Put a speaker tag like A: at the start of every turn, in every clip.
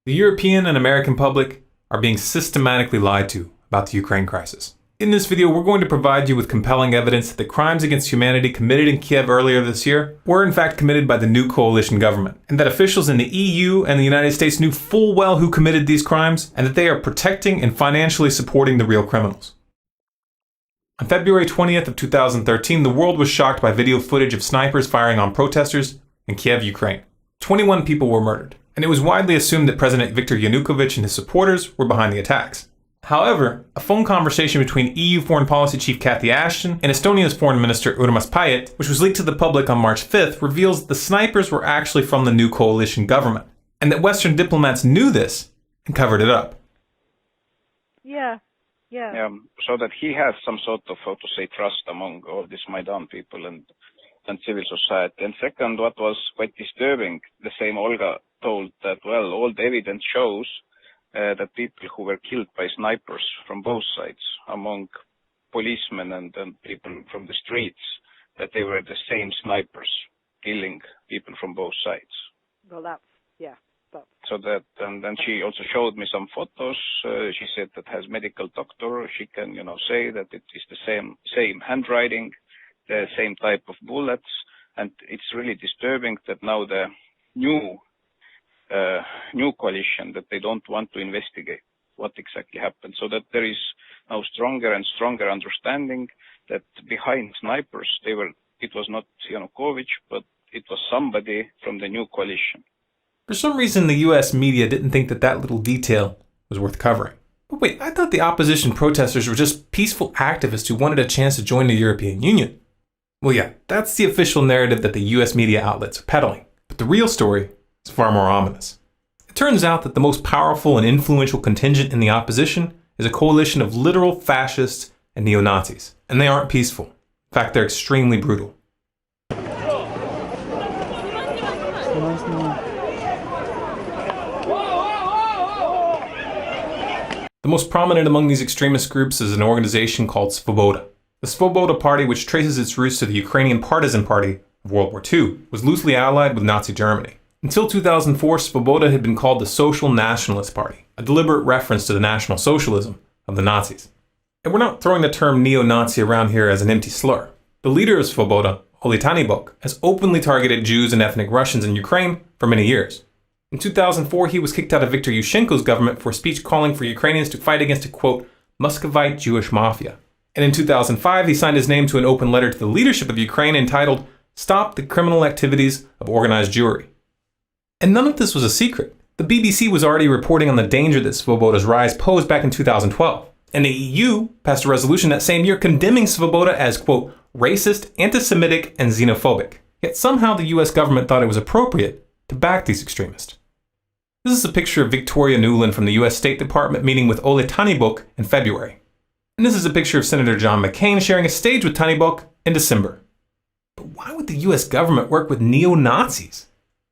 A: The European and American public are being systematically lied to about the Ukraine crisis. In this video, we're going to provide you with compelling evidence that the crimes against humanity committed in Kiev earlier this year were in fact committed by the new coalition government, and that officials in the EU and the United States knew full well who committed these crimes, and that they are protecting and financially supporting the real criminals. On February 20th of 2013, the world was shocked by video footage of snipers firing on protesters in Kiev, Ukraine. 21 people were murdered, and it was widely assumed that President Viktor Yanukovych and his supporters were behind the attacks. However, a phone conversation between EU Foreign Policy Chief Cathy Ashton and Estonia's Foreign Minister Urmas Paet, which was leaked to the public on March 5th, reveals that the snipers were actually from the new coalition government, and that Western diplomats knew this and covered it up.
B: Yeah.
C: So that he has some sort of, how to say, trust among all these Maidan people and civil society. And second, what was quite disturbing, the same Olga told that, well, all the evidence shows that people who were killed by snipers from both sides, among policemen and people from the streets, that they were the same snipers killing people from both sides.
B: Well, that's.
C: So that, and then she also showed me some photos. She said that has medical doctor. She can, say that it is the same handwriting, the same type of bullets, and it's really disturbing that now the new coalition that they don't want to investigate what exactly happened. So that there is now stronger and stronger understanding that behind snipers it was not Yanukovych, but it was somebody from the new coalition.
A: For some reason, the US media didn't think that little detail was worth covering. But wait, I thought the opposition protesters were just peaceful activists who wanted a chance to join the European Union. Well, yeah, that's the official narrative that the US media outlets are peddling. But the real story is far more ominous. It turns out that the most powerful and influential contingent in the opposition is a coalition of literal fascists and neo-Nazis. And they aren't peaceful. In fact, they're extremely brutal. The most prominent among these extremist groups is an organization called Svoboda. The Svoboda Party, which traces its roots to the Ukrainian Partisan Party of World War II, was loosely allied with Nazi Germany. Until 2004, Svoboda had been called the Social Nationalist Party, a deliberate reference to the National Socialism of the Nazis. And we're not throwing the term neo-Nazi around here as an empty slur. The leader of Svoboda, Oleg Tyahnybok, has openly targeted Jews and ethnic Russians in Ukraine for many years. In 2004, he was kicked out of Viktor Yushchenko's government for a speech calling for Ukrainians to fight against a, quote, Muscovite Jewish mafia. And in 2005, he signed his name to an open letter to the leadership of Ukraine entitled, Stop the Criminal Activities of Organized Jewry. And none of this was a secret. The BBC was already reporting on the danger that Svoboda's rise posed back in 2012. And the EU passed a resolution that same year condemning Svoboda as, quote, racist, anti-Semitic, and xenophobic. Yet somehow the US government thought it was appropriate to back these extremists. This is a picture of Victoria Nuland from the US State Department meeting with Oleg Tyahnybok in February. And this is a picture of Senator John McCain sharing a stage with Tyahnybok in December. But why would the US government work with neo-Nazis?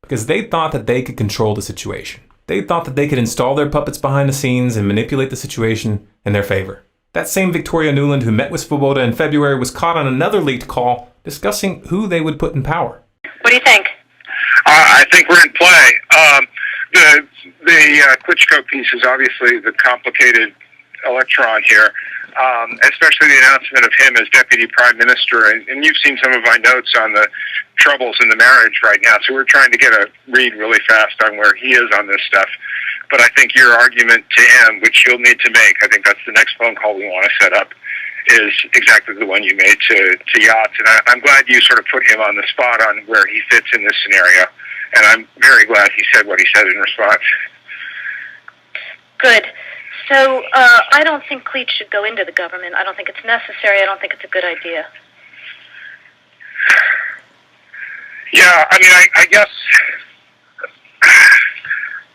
A: Because they thought that they could control the situation. They thought that they could install their puppets behind the scenes and manipulate the situation in their favor. That same Victoria Nuland who met with Svoboda in February was caught on another leaked call discussing who they would put in power.
D: What do you think?
E: I think we're in play. The Klitschko piece is obviously the complicated electron here, especially the announcement of him as deputy prime minister. And you've seen some of my notes on the troubles in the marriage right now, so we're trying to get a read really fast on where he is on this stuff. But I think your argument to him, which you'll need to make, I think that's the next phone call we want to set up, is exactly the one you made to Yachts. And I'm glad you sort of put him on the spot on where he fits in this scenario. And I'm very glad he said what he said in response.
D: Good. So I don't think Klitsch should go into the government. I don't think it's necessary. I don't think it's a good idea.
E: Yeah, I mean, I guess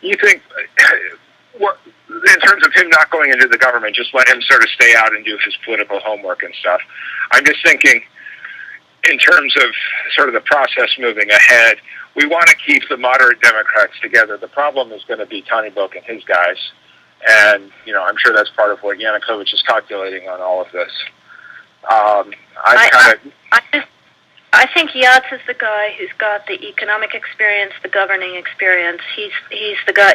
E: you think, in terms of him not going into the government, just let him sort of stay out and do his political homework and stuff. I'm just thinking, in terms of sort of the process moving ahead, we want to keep the moderate Democrats together. The problem is going to be Tyahnybok and his guys. And, I'm sure that's part of what Yanukovych is calculating on all of this.
D: I I think Yats is the guy who's got the economic experience, the governing experience. He's the guy,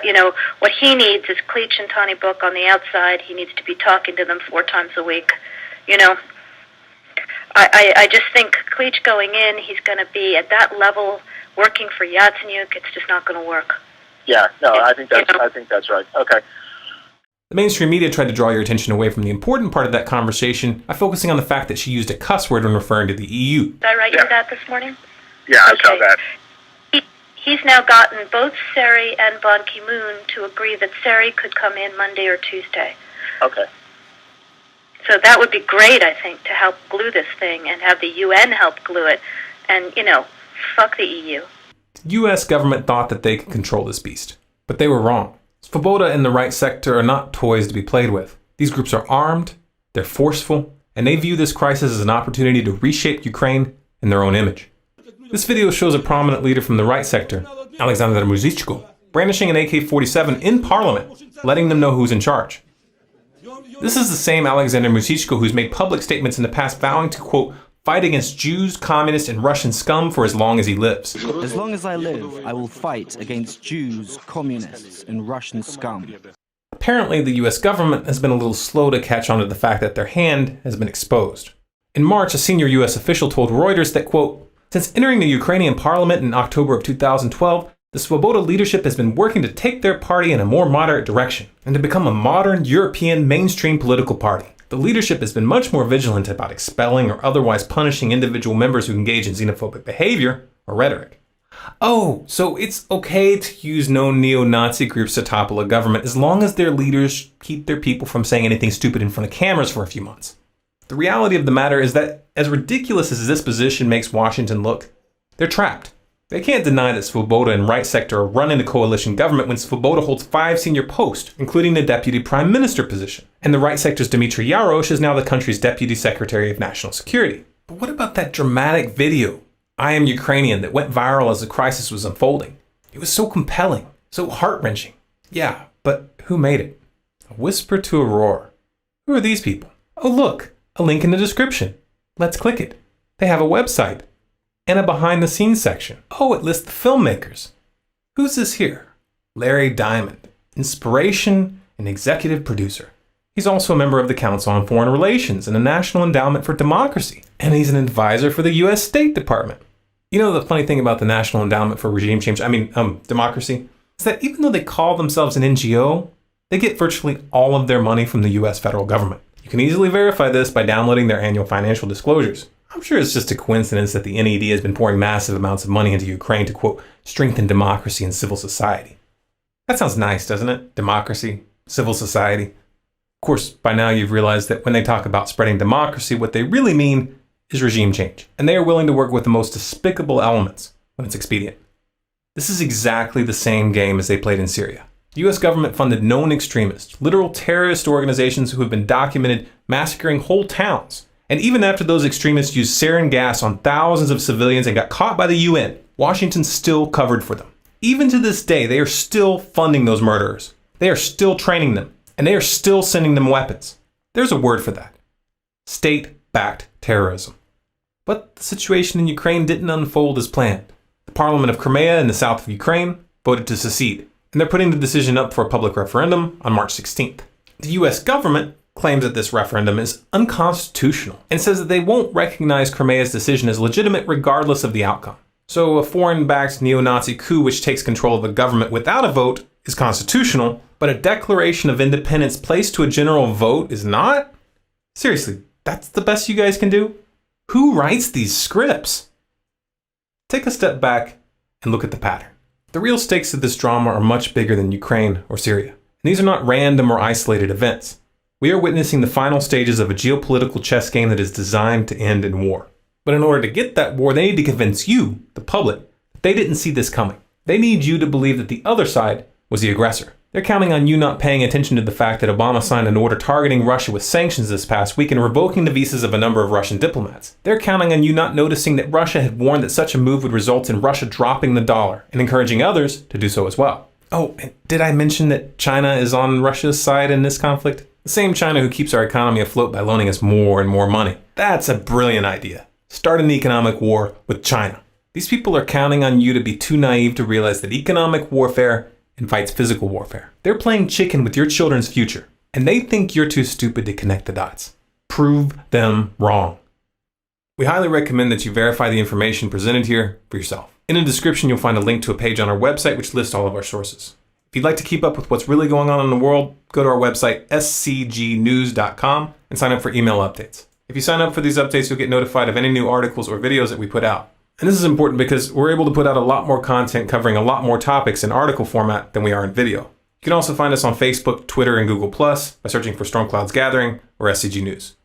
D: what he needs is Klitsch and Tony Book on the outside. He needs to be talking to them 4 times a week. I just think Klitsch going in, he's going to be at that level working for Yatsenyuk. It's just not going to work.
F: Yeah, no, I think that's right. Okay.
A: The mainstream media tried to draw your attention away from the important part of that conversation by focusing on the fact that she used a cuss word when referring to the EU.
D: Did I write you that this morning?
E: Yeah, I saw that.
D: He's now gotten both Seri and Ban Ki-moon to agree that Seri could come in Monday or Tuesday.
F: Okay.
D: So that would be great, I think, to help glue this thing and have the UN help glue it. And, fuck the EU.
A: The US government thought that they could control this beast, but they were wrong. Svoboda and the right sector are not toys to be played with. These groups are armed, they're forceful, and they view this crisis as an opportunity to reshape Ukraine in their own image. This video shows a prominent leader from the right sector, Alexander Muzhichko, brandishing an AK-47 in parliament, letting them know who's in charge. This is the same Alexander Muzhichko who's made public statements in the past vowing to, quote, fight against Jews, communists, and Russian scum for as long as he lives.
G: As long as I live, I will fight against Jews, communists, and Russian scum.
A: Apparently, the US government has been a little slow to catch on to the fact that their hand has been exposed. In March, a senior US official told Reuters that, quote, since entering the Ukrainian parliament in October of 2012, the Svoboda leadership has been working to take their party in a more moderate direction and to become a modern European mainstream political party. The leadership has been much more vigilant about expelling or otherwise punishing individual members who engage in xenophobic behavior or rhetoric. Oh, so it's okay to use known neo-Nazi groups to topple a government as long as their leaders keep their people from saying anything stupid in front of cameras for a few months. The reality of the matter is that, as ridiculous as this position makes Washington look, they're trapped. They can't deny that Svoboda and right sector are running the coalition government when Svoboda holds 5 senior posts, including the deputy prime minister position. And the right sector's Dmitry Yarosh is now the country's deputy secretary of national security. But what about that dramatic video, I Am Ukrainian, that went viral as the crisis was unfolding? It was so compelling, so heart-wrenching. Yeah, but who made it? A whisper to a roar. Who are these people? Oh look, a link in the description. Let's click it. They have a website. And a behind-the-scenes section. Oh, it lists the filmmakers. Who's this here? Larry Diamond, inspiration and executive producer. He's also a member of the Council on Foreign Relations and the National Endowment for Democracy. And he's an advisor for the U.S. State Department. You know the funny thing about the National Endowment for Democracy? Is that even though they call themselves an NGO, they get virtually all of their money from the U.S. federal government. You can easily verify this by downloading their annual financial disclosures. I'm sure it's just a coincidence that the NED has been pouring massive amounts of money into Ukraine to, quote, strengthen democracy and civil society. That sounds nice, doesn't it? Democracy, civil society. Of course, by now you've realized that when they talk about spreading democracy, what they really mean is regime change. And they are willing to work with the most despicable elements when it's expedient. This is exactly the same game as they played in Syria. The US government funded known extremists, literal terrorist organizations who have been documented massacring whole towns. And even after those extremists used sarin gas on thousands of civilians and got caught by the UN, Washington still covered for them. Even to this day, they are still funding those murderers. They are still training them, and they are still sending them weapons. There's a word for that. State-backed terrorism. But the situation in Ukraine didn't unfold as planned. The Parliament of Crimea in the south of Ukraine voted to secede, and they're putting the decision up for a public referendum on March 16th. The US government claims that this referendum is unconstitutional and says that they won't recognize Crimea's decision as legitimate regardless of the outcome. So a foreign-backed neo-Nazi coup which takes control of the government without a vote is constitutional, but a declaration of independence placed to a general vote is not? Seriously, that's the best you guys can do? Who writes these scripts? Take a step back and look at the pattern. The real stakes of this drama are much bigger than Ukraine or Syria. And these are not random or isolated events. We are witnessing the final stages of a geopolitical chess game that is designed to end in war. But in order to get that war, they need to convince you, the public, that they didn't see this coming. They need you to believe that the other side was the aggressor. They're counting on you not paying attention to the fact that Obama signed an order targeting Russia with sanctions this past week and revoking the visas of a number of Russian diplomats. They're counting on you not noticing that Russia had warned that such a move would result in Russia dropping the dollar and encouraging others to do so as well. Oh, and did I mention that China is on Russia's side in this conflict? The same China who keeps our economy afloat by loaning us more and more money. That's a brilliant idea. start an economic war with China. These people are counting on you to be too naive to realize that economic warfare invites physical warfare. They're playing chicken with your children's future, and they think you're too stupid to connect the dots. Prove them wrong. We highly recommend that you verify the information presented here for yourself. In the description, you'll find a link to a page on our website which lists all of our sources. If you'd like to keep up with what's really going on in the world, go to our website, scgnews.com, and sign up for email updates. If you sign up for these updates, you'll get notified of any new articles or videos that we put out. And this is important because we're able to put out a lot more content covering a lot more topics in article format than we are in video. You can also find us on Facebook, Twitter, and Google+, by searching for Storm Clouds Gathering or SCG News.